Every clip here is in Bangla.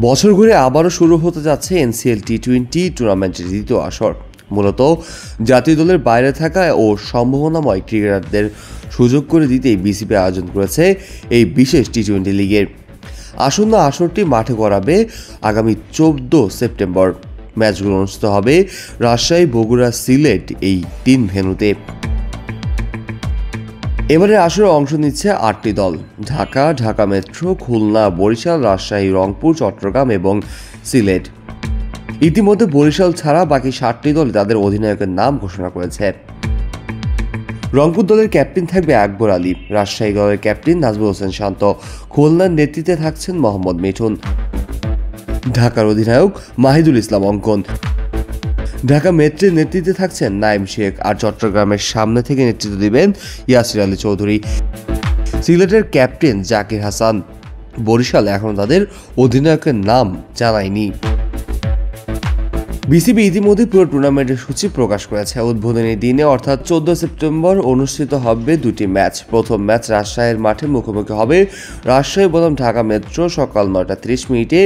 বছর ঘুরে আবারও শুরু হতে যাচ্ছে এনসিএল টি-20 টুর্নামেন্টের দ্বিতীয় আসর। মূলত জাতীয় দলের বাইরে থাকা ও সম্ভাবনাময় ক্রিকেটারদের সুযোগ করে দিতেই বিসিবি আয়োজন করেছে এই বিশেষ টি-20 লিগের। আসন্ন আসরটি মাঠে গড়াবে আগামী 14 সেপ্টেম্বর। ম্যাচগুলো অনুষ্ঠিত হবে রাজশাহী, বগুড়া, সিলেট এই 3 ভেন্যুতে। এবারের আসরে অংশ নিচ্ছে 8টি দল: ঢাকা, ঢাকা মেট্রো, খুলনা, বরিশাল, রাজশাহী, রংপুর, চট্টগ্রাম এবং সিলেট। ইতিমধ্যে বরিশাল ছাড়া বাকি 7টি দল তাদের অধিনায়কের নাম ঘোষণা করেছে। রংপুর দলের ক্যাপ্টেন থাকবে আকবর আলী, রাজশাহী দলের ক্যাপ্টেন নাজমুল হোসেন শান্ত, খুলনার নেতৃত্বে থাকছেন মোহাম্মদ মিঠুন, ঢাকার অধিনায়ক মাহিদুল ইসলাম অঙ্কন, ঢাকা মেট্রোর নেতৃত্বে থাকছেন নাইম শেখ, আর চট্টগ্রামের সামনে থেকে নেতৃত্ব দিবেন ইয়াসির আলী চৌধুরী। সিলেটের ক্যাপ্টেন জাকির হাসান। বরিশাল এখন তাদের অধিনায়কের নাম জানায়নি। বিসিবি ইতিমধ্যে পুরো টুর্নামেন্টের সূচি প্রকাশ করেছে। উদ্বোধনী দিনে অর্থাৎ 14 সেপ্টেম্বর অনুষ্ঠিত হবে 2টি ম্যাচ। প্রথম ম্যাচ রাজশাহীর মাঠে মুখোমুখি হবে রাজশাহী বনাম ঢাকা মেট্রো সকাল 9টা 30 মিনিটে।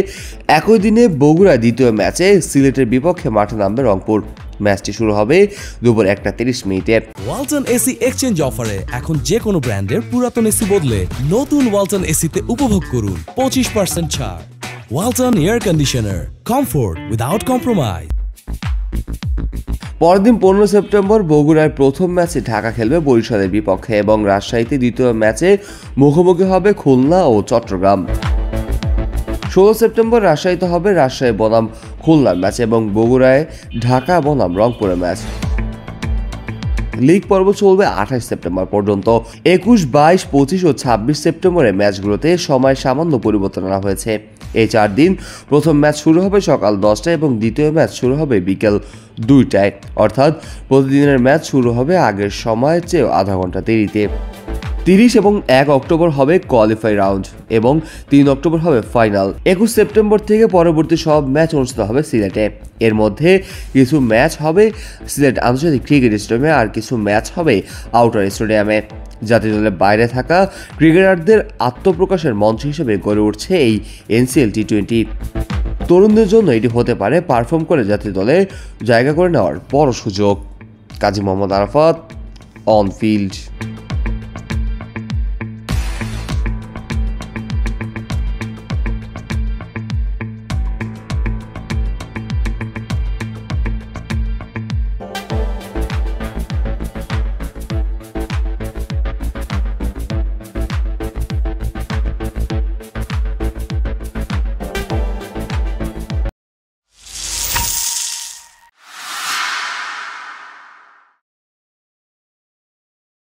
একই দিনে বগুড়া দ্বিতীয় ম্যাচে সিলেটের বিপক্ষে মাঠে নামবে রংপুর। ম্যাচটি শুরু হবে দুপুর 1টা 30 মিনিটে। ওয়ালটন এসি এক্সচেঞ্জ অফারে এখন যে কোনো ব্র্যান্ডের পুরাতন এসি বদলে নতুন ওয়ালটন এসিতে উপভোগ করুন 25% ছাড়। Walton air conditioner, comfort without compromise. পরদিন 15 সেপ্টেম্বর বগুড়ার প্রথম ম্যাচে ঢাকা খেলবে বরিশালের বিপক্ষে এবং রাজশাহীতে দ্বিতীয় ম্যাচে মুখোমুখি হবে খুলনা ও চট্টগ্রাম। 16 সেপ্টেম্বর রাজশাহীতে হবে রাজশাহী বনাম খুলনার ম্যাচ এবং বগুড়ায় ঢাকা বনাম রংপুরের ম্যাচ। লিগ পর্ব চলবে 28 সেপ্টেম্বর পর্যন্ত। 21, 22, 25 ও 26 সেপ্টেম্বরের ম্যাচগুলোতে সময় সামান্য পরিবর্তন আনা হয়েছে। এই 4 দিন প্রথম ম্যাচ শুরু হবে সকাল 10টায় এবং দ্বিতীয় ম্যাচ শুরু হবে বিকেল 2টায়। অর্থাৎ প্রতিদিনের ম্যাচ শুরু হবে আগের সময়ের চেয়ে আধা ঘন্টা দেরিতে। 30 এবং 1 অক্টোবর হবে কোয়ালিফাই রাউন্ড এবং 3 অক্টোবর হবে ফাইনাল। 21 সেপ্টেম্বর থেকে পরবর্তী সব ম্যাচ অনুষ্ঠিত হবে সিলেটে। এর মধ্যে কিছু ম্যাচ হবে সিলেট আন্তর্জাতিক ক্রিকেট স্টেডিয়ামে আর কিছু ম্যাচ হবে আউটার স্টেডিয়ামে। জাতীয় দলের বাইরে থাকা ক্রিকেটারদের আত্মপ্রকাশের মঞ্চ হিসেবে গড়ে উঠছে এই এনসিএল টি-20। তরুণদের জন্য এটি হতে পারে পারফর্ম করে জাতীয় দলে জায়গা করে নেওয়ার বড় সুযোগ। Kazi Mohammad Arafat, on field.